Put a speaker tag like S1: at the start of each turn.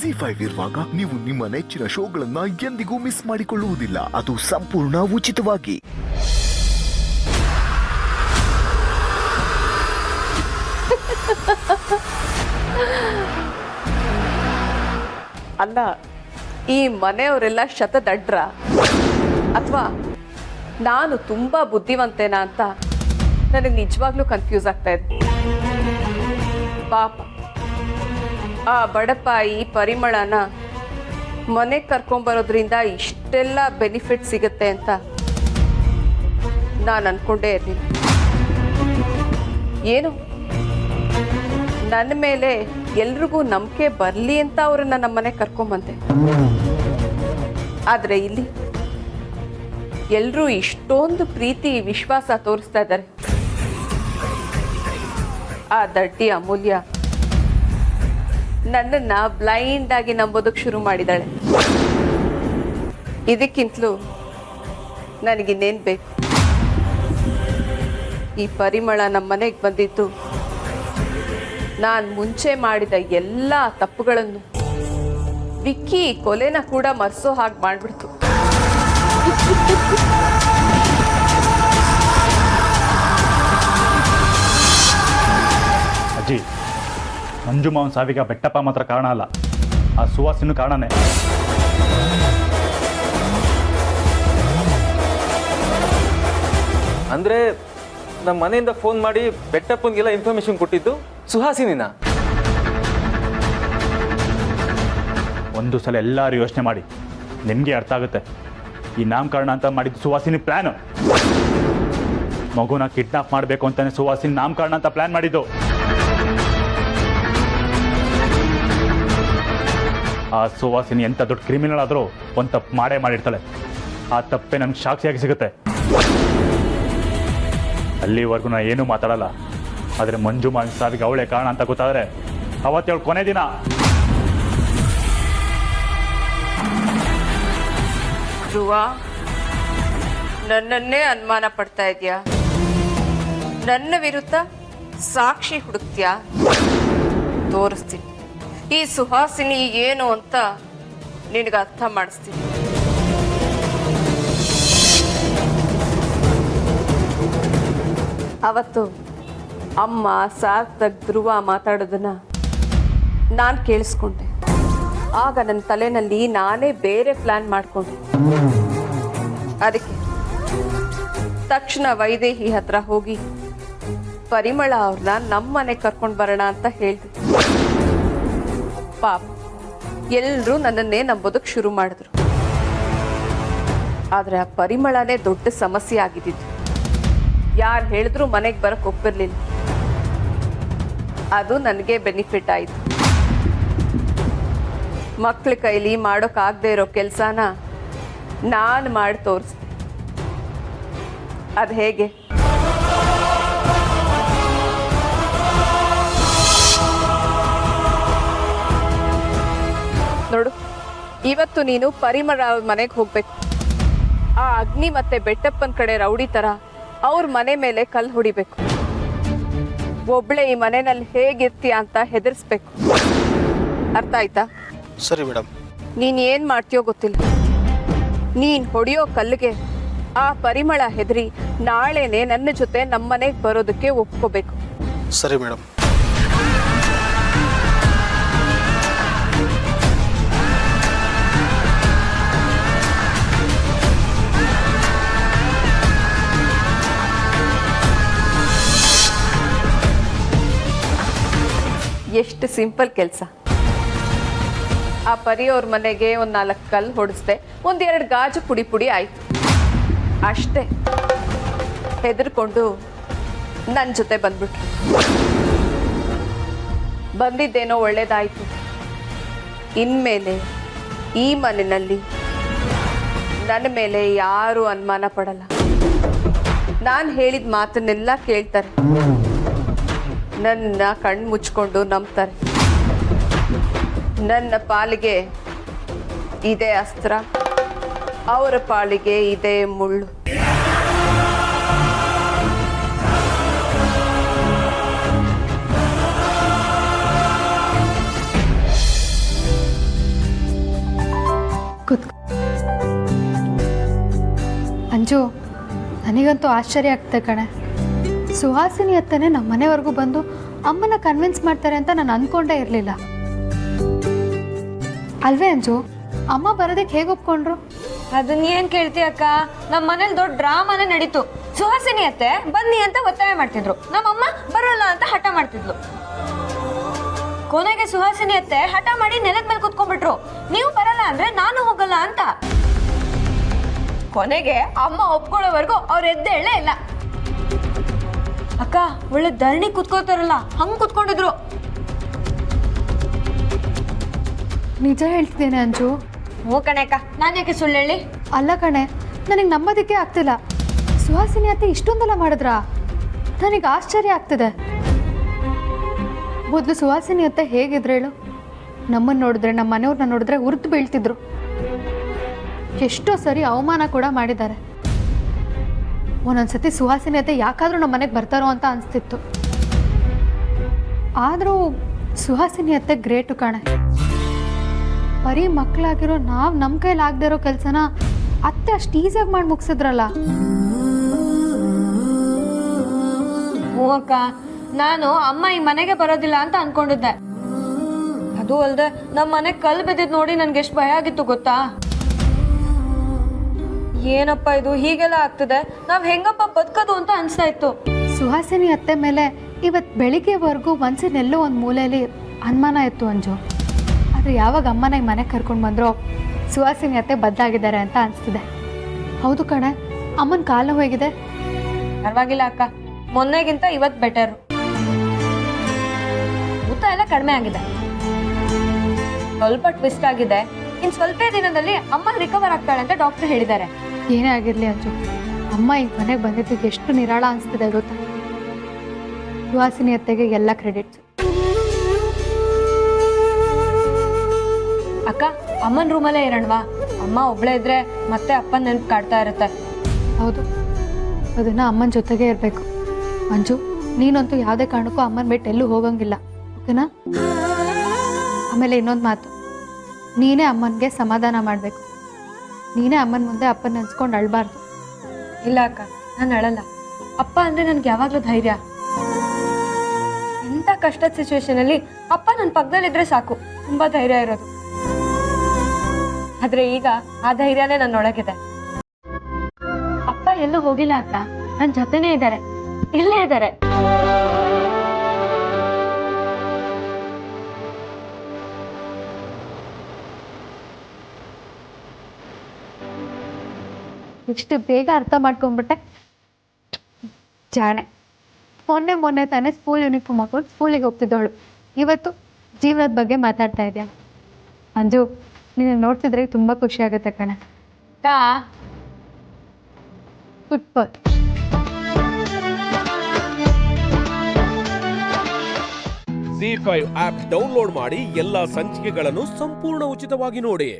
S1: ಜಿ5 ಇರುವಾಗ ನೀವು ನಿಮ್ಮ ನೆಚ್ಚಿನ ಶೋಗಳನ್ನ ಎಂದಿಗೂ ಮಿಸ್ ಮಾಡಿಕೊಳ್ಳುವುದಿಲ್ಲ. ಅದು ಸಂಪೂರ್ಣ ಉಚಿತವಾಗಿ.
S2: ಅಲ್ಲ, ಈ ಮನೆಯವರೆಲ್ಲ ಶತದಡ್ರ ಅಥವಾ ನಾನು ತುಂಬಾ ಬುದ್ಧಿವಂತೇನಾ ಅಂತ ನನಗೆ ನಿಜವಾಗ್ಲೂ ಕನ್ಫ್ಯೂಸ್ ಆಗ್ತಾ ಇದೆ. ಪಾಪ ಆ ಬಡಪಾಯಿ ಪರಿಮಳನ ಮನೆಗೆ ಕರ್ಕೊಂಬರೋದ್ರಿಂದ ಇಷ್ಟೆಲ್ಲ ಬೆನಿಫಿಟ್ ಸಿಗುತ್ತೆ ಅಂತ ನಾನು ಅನ್ಕೊಂಡೇ ಇರ್ಲಿಲ್ಲ. ಏನು ನನ್ನ ಮೇಲೆ ಎಲ್ರಿಗೂ ನಂಬಿಕೆ ಬರಲಿ ಅಂತ ಅವ್ರನ್ನ ನಮ್ಮನೆ ಕರ್ಕೊಂಬಂದೆ. ಆದ್ರೆ ಇಲ್ಲಿ ಎಲ್ರೂ ಇಷ್ಟೊಂದು ಪ್ರೀತಿ ವಿಶ್ವಾಸ ತೋರಿಸ್ತಾ ಇದ್ದಾರೆ. ಆ ದಡ್ಡಿ ಅಮೂಲ್ಯ ನನ್ನನ್ನ ಬ್ಲೈಂಡ್ ಆಗಿ ನಂಬೋದಕ್ಕೆ ಶುರು ಮಾಡಿದಾಳೆ. ಇದಕ್ಕಿಂತಲೂ ನನಗಿನ್ನೇನು ಬೇಕು? ಈ ಪರಿಮಳ ನಮ್ಮ ಮನೆಗೆ ಬಂದಿದ್ದು ನಾನು ಮುಂಚೆ ಮಾಡಿದ ಎಲ್ಲ ತಪ್ಪುಗಳನ್ನು, ವಿಕ್ಕಿ ಕೊಲೆನ ಕೂಡ ಮರೆಸೋ ಹಾಗೆ ಮಾಡ್ಬಿಡ್ತು.
S3: ಅಜ್ಜಿ, ಮಂಜು ಮಾವನ ಸಾವಿಗೆ ಬೆಟ್ಟಪ್ಪ ಮಾತ್ರ ಕಾರಣ ಅಲ್ಲ, ಆ ಸುವಾಸಿನೂ ಕಾರಣನೇ.
S4: ಅಂದರೆ ನಮ್ಮ ಮನೆಯಿಂದ ಫೋನ್ ಮಾಡಿ ಬೆಟ್ಟಪ್ಪನಿಗೆಲ್ಲ ಇನ್ಫಾರ್ಮೇಶನ್ ಕೊಟ್ಟಿದ್ದು ಸುಹಾಸಿನಿನ.
S3: ಒಂದು ಸಲ ಎಲ್ಲರೂ ಯೋಚನೆ ಮಾಡಿ, ನಿಮಗೆ ಅರ್ಥ ಆಗುತ್ತೆ. ಈ ನಾಮಕರಣ ಅಂತ ಮಾಡಿದ್ದು ಸುವಾಸಿನಿ ಪ್ಲ್ಯಾನು. ಮಗುನ ಕಿಡ್ನಾಪ್ ಮಾಡಬೇಕು ಅಂತಾನೆ ಸುವಾಸಿನಿ ನಾಮಕರಣ ಅಂತ ಪ್ಲ್ಯಾನ್ ಮಾಡಿದ್ದು. ಆ ಸುವಾಸಿನಿ ಎಂಥ ದೊಡ್ಡ ಕ್ರಿಮಿನಲ್ ಆದರೂ ಒಂದು ತಪ್ಪು ಮಾಡೇ ಮಾಡಿರ್ತಾಳೆ. ಆ ತಪ್ಪೇ ನಮ್ಗೆ ಸಾಕ್ಷಿಯಾಗಿ ಸಿಗುತ್ತೆ. ಅಲ್ಲಿವರೆಗೂ ನಾನು ಏನೂ ಮಾತಾಡಲ್ಲ. ಆದರೆ ಮಂಜು ಮಾವಿನ ಸಾವಿಗೆ ಅವಳೇ ಕಾರಣ ಅಂತ ಗೊತ್ತಾದರೆ ಅವತ್ತೇಳು ಕೊನೆ ದಿನ.
S2: ಧ್ರುವ, ನನ್ನನ್ನೇ ಅನುಮಾನ ಪಡ್ತಾ ಇದೆಯಾ? ನನ್ನ ವಿರುದ್ಧ ಸಾಕ್ಷಿ ಹುಡುಕ್ತೀಯಾ? ತೋರಿಸ್ತೀನಿ ಈ ಸುಹಾಸಿನಿ ಏನು ಅಂತ ನಿನಗೆ ಅರ್ಥ ಮಾಡಿಸ್ತೀನಿ. ಅವತ್ತು ಅಮ್ಮ ಸಾರ್ಥಕ್ ಧ್ರುವ ಮಾತಾಡೋದನ್ನ ನಾನು ಕೇಳಿಸ್ಕೊಂಡೆ. ಆಗ ನನ್ನ ತಲೆನಲ್ಲಿ ನಾನೇ ಬೇರೆ ಪ್ಲಾನ್ ಮಾಡಿಕೊಂಡೆ. ಅದಕ್ಕೆ ತಕ್ಷಣ ವೈದೇಹಿ ಹತ್ರ ಹೋಗಿ ಪರಿಮಳ ಅವ್ರನ್ನ ನಮ್ಮ ಮನೆಗೆ ಕರ್ಕೊಂಡು ಬರೋಣ ಅಂತ ಹೇಳಿದೆ. ಪಾಪ ಎಲ್ಲರೂ ನನ್ನನ್ನೇ ನಂಬೋದಕ್ಕೆ ಶುರು ಮಾಡಿದ್ರು. ಆದರೆ ಆ ಪರಿಮಳನೇ ದೊಡ್ಡ ಸಮಸ್ಯೆ ಆಗಿದ್ದಿದ್ದು. ಯಾರು ಹೇಳಿದ್ರು ಮನೆಗೆ ಬರಕ್ಕೆ ಒಪ್ಪಿರ್ಲಿಲ್ಲ. ಅದು ನನಗೆ ಬೆನಿಫಿಟ್ ಆಯಿತು. ಮಕ್ಳ ಕೈಲಿ ಮಾಡೋಕ್ಕಾಗದೇ ಇರೋ ಕೆಲಸನ ನಾನು ಮಾಡಿ ತೋರಿಸ್ದೆ. ಅದು ಹೇಗೆ? ನೋಡು, ಇವತ್ತು ನೀನು ಪರಿಮಳ ಮನೆಗೆ ಹೋಗ್ಬೇಕು. ಆ ಅಗ್ನಿ ಮತ್ತೆ ಬೆಟ್ಟಪ್ಪನ ಕಡೆ ರೌಡಿ ತರ ಅವ್ರ ಮನೆ ಮೇಲೆ ಕಲ್ಲು ಹೊಡಿಬೇಕು. ಒಬ್ಳೆ ಈ ಮನೆಯಲ್ಲಿ ಹೇಗಿರ್ತೀಯ ಅಂತ ಹೆದರ್ಸ್ಬೇಕು. ಅರ್ಥ ಆಯ್ತಾ?
S5: ಸರಿ ಮೇಡಮ್.
S2: ನೀನ್ ಏನ್ ಮಾಡ್ತೀಯೋ ಗೊತ್ತಿಲ್ಲ. ನೀನ್ ಹೊಡೆಯೋ ಕಲ್ಲಿಗೆ ಆ ಪರಿಮಳ ಹೆದರಿ ನಾಳೆನೆ ನನ್ನ ಜೊತೆ ನಮ್ಮನೆಗೆ ಬರೋದಕ್ಕೆ ಒಪ್ಕೋಬೇಕು.
S5: ಸರಿ ಮೇಡಮ್.
S2: ಎಷ್ಟು ಸಿಂಪಲ್ ಕೆಲಸ. ಆ ಪರಿಯವ್ರ ಮನೆಗೆ ಒಂದು 4 ಕಲ್ಲು ಹೊಡಿಸ್ದೆ, 1-2 ಗಾಜು ಪುಡಿ ಆಯ್ತು ಅಷ್ಟೇ. ಹೆದರ್ಕೊಂಡು ನನ್ನ ಜೊತೆ ಬಂದ್ಬಿಟ್ರು. ಬಂದಿದ್ದೇನೋ ಒಳ್ಳೇದಾಯ್ತು. ಇನ್ಮೇಲೆ ಈ ಮನೆಯಲ್ಲಿ ನನ್ನ ಮೇಲೆ ಯಾರು ಅನುಮಾನ ಪಡಲ್ಲ. ನಾನು ಹೇಳಿದ ಮಾತನ್ನೆಲ್ಲ ಕೇಳ್ತಾರೆ. ನನ್ನ ಕಣ್ಣು ಮುಚ್ಕೊಂಡು ನಂಬ್ತಾರೆ. ನನ್ನ ಪಾಲಿಗೆ ಇದೇ ಅಸ್ತ್ರ, ಅವರ ಪಾಲಿಗೆ ಇದೇ ಮುಳ್ಳು.
S6: ಅಂಜು, ನನಗಂತೂ ಆಶ್ಚರ್ಯ ಆಗ್ತದೆ ಕಣೆ. ಸುಹಾಸಿನಿ ಅತ್ತನೇ ನಮ್ಮ ಮನೆವರೆಗೂ ಬಂದು ಅಮ್ಮನ ಕನ್ವಿನ್ಸ್ ಮಾಡ್ತಾರೆ ಅಂತ ನಾನು ಅಂದ್ಕೊಂಡೇ ಇರಲಿಲ್ಲ. ಅಲ್ವೇ ಅಂಜು? ಅಮ್ಮ ಬರೋದಕ್ಕೆ ಹೇಗೆ ಒಪ್ಕೊಂಡ್ರು?
S7: ಅದನ್ನ ಏನ್ ಕೇಳ್ತಿ ಅಕ್ಕ, ನಮ್ಮ ಮನೇಲಿ ದೊಡ್ಡ ಡ್ರಾಮಾನೇ ನಡೀತು. ಸುಹಾಸಿನಿ ಅತ್ತೆ ಬನ್ನಿ ಅಂತ ಒತ್ತಾಯ ಮಾಡ್ತಿದ್ರು, ನಮ್ಮಮ್ಮ ಬರಲ್ಲ ಅಂತ ಹಠ ಮಾಡ್ತಿದ್ಲು. ಕೊನೆಗೆ ಸುಹಾಸಿನಿ ಅತ್ತೆ ಹಠ ಮಾಡಿ ನೆಲದ ಮೇಲೆ ಕುತ್ಕೊಂಡ್ಬಿಟ್ರು, ನೀವು ಬರಲ್ಲ ಅಂದ್ರೆ ನಾನು ಹೋಗಲ್ಲ ಅಂತ. ಕೊನೆಗೆ ಅಮ್ಮ ಒಪ್ಕೊಳ್ಳೋವರೆಗೂ ಅವ್ರು ಎದ್ದೇಳೇ ಇಲ್ಲ. ಅಕ್ಕ ಒಳ್ಳೆ ಧರಣಿ ಕುತ್ಕೋತಾರಲ್ಲ ಹಂಗ್ ಕುತ್ಕೊಂಡಿದ್ರು.
S6: ನಿಜ ಹೇಳ್ತಿದ್ದೇನೆ ಅಂಜು.
S7: ಹ್ಞೂ ಕಣೆ ಅಕ್ಕ, ನಾನು ಯಾಕೆ ಸುಳ್ಳು ಹೇಳಿ?
S6: ಅಲ್ಲ ಕಣೆ, ನನಗೆ ನಂಬೋದಕ್ಕೆ ಆಗ್ತಿಲ್ಲ. ಸುಹಾಸಿನಿ ಅತ್ತೆ ಇಷ್ಟೊಂದೆಲ್ಲ ಮಾಡಿದ್ರಾ? ನನಗೆ ಆಶ್ಚರ್ಯ ಆಗ್ತಿದೆ. ಮೊದಲು ಸುಹಾಸಿನಿ ಅತ್ತೆ ಹೇಗಿದ್ರು ಹೇಳು? ನಮ್ಮನ್ನು ನೋಡಿದ್ರೆ, ನಮ್ಮ ಮನೆಯವ್ರನ್ನ ನೋಡಿದ್ರೆ ಉರ್ದು ಬೀಳ್ತಿದ್ರು. ಎಷ್ಟೋ ಸರಿ ಅವಮಾನ ಕೂಡ ಮಾಡಿದ್ದಾರೆ. ಒಂದೊಂದ್ಸತಿ ಸುಹಾಸಿನಿ ಅತ್ತೆ ಯಾಕಾದರೂ ನಮ್ಮ ಮನೆಗೆ ಬರ್ತಾರೋ ಅಂತ ಅನಿಸ್ತಿತ್ತು. ಆದರೂ ಸುಹಾಸಿನಿ ಅತ್ತೆ ಗ್ರೇಟು ಕಾಣೆ. ಬರೀ ಮಕ್ಕಳಾಗಿರೋ ನಾವು ನಮ್ಮ ಕೈಲಿ ಆಗದೆ ಇರೋ ಕೆಲಸನ ಅತ್ತೆ ಅಷ್ಟು ಈಸಿಯಾಗಿ ಮಾಡಿ ಮುಗಿಸಿದ್ರಲ್ಲ.
S7: ಹ್ಞೂ ಅಕ್ಕ, ನಾನು ಅಮ್ಮ ಈ ಮನೆಗೆ ಬರೋದಿಲ್ಲ ಅಂತ ಅನ್ಕೊಂಡಿದ್ದೆ. ಅದು ಅಲ್ಲದೆ ನಮ್ಮ ಮನೆಗೆ ಕಲ್ಲು ಬಿದ್ದಿದ್ದು ನೋಡಿ ನನ್ಗೆ ಎಷ್ಟು ಭಯ ಆಗಿತ್ತು ಗೊತ್ತಾ? ಏನಪ್ಪ ಇದು ಹೀಗೆಲ್ಲ ಆಗ್ತದೆ, ನಾವ್ ಹೆಂಗಪ್ಪ ಬದುಕೋದು ಅಂತ ಅನ್ಸ್ತಾ ಇತ್ತು.
S6: ಸುಹಾಸಿನಿ ಅತ್ತೆ ಮೇಲೆ ಇವತ್ತು ಬೆಳಿಗ್ಗೆವರೆಗೂ ಮನಸ್ಸಿನೆಲ್ಲೋ ಒಂದು ಮೂಲೆಯಲ್ಲಿ ಅನುಮಾನ ಇತ್ತು ಅಂಜು. ಆದರೆ ಯಾವಾಗ ಅಮ್ಮನ ಈ ಮನೆಗೆ ಕರ್ಕೊಂಡು ಬಂದ್ರೋ ಸುಹಾಸಿನಿ ಅತ್ತೆ ಬದಲಾಗಿದ್ದಾರೆ ಅಂತ ಅನಿಸ್ತಿದೆ. ಹೌದು ಕಣೆ, ಅಮ್ಮನ ಕಾಲು ಹೋಗಿದೆ.
S7: ಪರವಾಗಿಲ್ಲ ಅಕ್ಕ, ಮೊನ್ನೆಗಿಂತ ಇವತ್ತು ಬೆಟರು. ಊಟ ಎಲ್ಲ ಕಡಿಮೆ ಆಗಿದೆ, ಸ್ವಲ್ಪ ಟ್ವಿಸ್ಟ್ ಆಗಿದೆ. ಇನ್ನು ಸ್ವಲ್ಪ ದಿನದಲ್ಲಿ ಅಮ್ಮ ರಿಕವರ್ ಆಗ್ತಾಳೆ ಅಂತ ಡಾಕ್ಟರ್ ಹೇಳಿದ್ದಾರೆ.
S6: ಏನೇ ಆಗಿರಲಿ ಅಂಜು, ಅಮ್ಮ ಈ ಮನೆಗೆ ಬಂದಿದ್ದಕ್ಕೆ ಎಷ್ಟು ನಿರಾಳ ಅನಿಸ್ತಿದೆ ಗೊತ್ತಾ? ಸುಹಾಸಿನಿ ಅತ್ತೆಗೆ ಎಲ್ಲ ಕ್ರೆಡಿಟ್ಸ್.
S7: ಅಕ್ಕ, ಅಮ್ಮನ ರೂಮಲ್ಲೇ ಇರೋಣವಾ? ಅಮ್ಮ ಒಬ್ಳೇ ಇದ್ರೆ ಮತ್ತೆ ಅಪ್ಪನ ನೆನಪು ಕಾಡ್ತಾ ಇರುತ್ತೆ.
S6: ಹೌದು, ಅದನ್ನು ಅಮ್ಮನ ಜೊತೆಗೆ ಇರಬೇಕು. ಮಂಜು, ನೀನಂತೂ ಯಾವುದೇ ಕಾರಣಕ್ಕೂ ಅಮ್ಮನ ಬಿಟ್ಟು ಎಲ್ಲೂ ಹೋಗಂಗಿಲ್ಲ, ಓಕೆನಾ? ಆಮೇಲೆ ಇನ್ನೊಂದು ಮಾತು, ನೀನೇ ಅಮ್ಮನಿಗೆ ಸಮಾಧಾನ ಮಾಡಬೇಕು. ನೀನೇ ಅಮ್ಮನ ಮುಂದೆ ಅಪ್ಪನ ನೆನ್ಸ್ಕೊಂಡು ಅಳಬಾರ್ದು.
S7: ಇಲ್ಲ ಅಕ್ಕ, ನಾನು ಅಳಲ್ಲ. ಅಪ್ಪ ಅಂದ್ರೆ ನನ್ಗೆ ಯಾವಾಗ್ಲೂ ಧೈರ್ಯ. ಎಂಥ ಕಷ್ಟದ ಸಿಚುವೇಶನ್ ಅಲ್ಲಿ ಅಪ್ಪ ನನ್ನ ಪಕ್ಕದಲ್ಲಿದ್ರೆ ಸಾಕು, ತುಂಬಾ ಧೈರ್ಯ ಇರೋದು. ಆದ್ರೆ ಈಗ ಆ ಧೈರ್ಯನೇ ನನ್ನೊಳಗಿದೆ. ಅಪ್ಪ ಎಲ್ಲೂ ಹೋಗಿಲ್ಲ ಅಕ್ಕ, ನನ್ನ ಜೊತೆನೇ ಇದ್ದಾರೆ, ಇಲ್ಲೇ ಇದ್ದಾರೆ.
S6: ಇಷ್ಟು ಬೇಗ ಅರ್ಥ ಮಾಡ್ಕೊಂಡ್ಬಿಟ್ಟೆ, ಜಾಣೆ. ಮೊನ್ನೆ ತಾನೇ ಸ್ಕೂಲ್ ಯೂನಿಫಾರ್ಮ್ ಹಾಕೊಂಡು ಸ್ಕೂಲಿಗೆ ಹೋಗ್ತಿದ್ದವಳು, ಇವತ್ತು ಜೀವನದ ಬಗ್ಗೆ ಮಾತಾಡ್ತಾ ಇದೆಯಾ? ಅಂಜು, ನೀನು ನೋಡ್ತಿದ್ರೆ ತುಂಬ ಖುಷಿ ಆಗುತ್ತೆ ಕಣೆ. ಫುಟ್ಬಾಲ್
S8: ZEE5 ಆಪ್ ಡೌನ್ಲೋಡ್ ಮಾಡಿ ಎಲ್ಲಾ ಸಂಚಿಕೆಗಳನ್ನು ಸಂಪೂರ್ಣ ಉಚಿತವಾಗಿ ನೋಡಿ.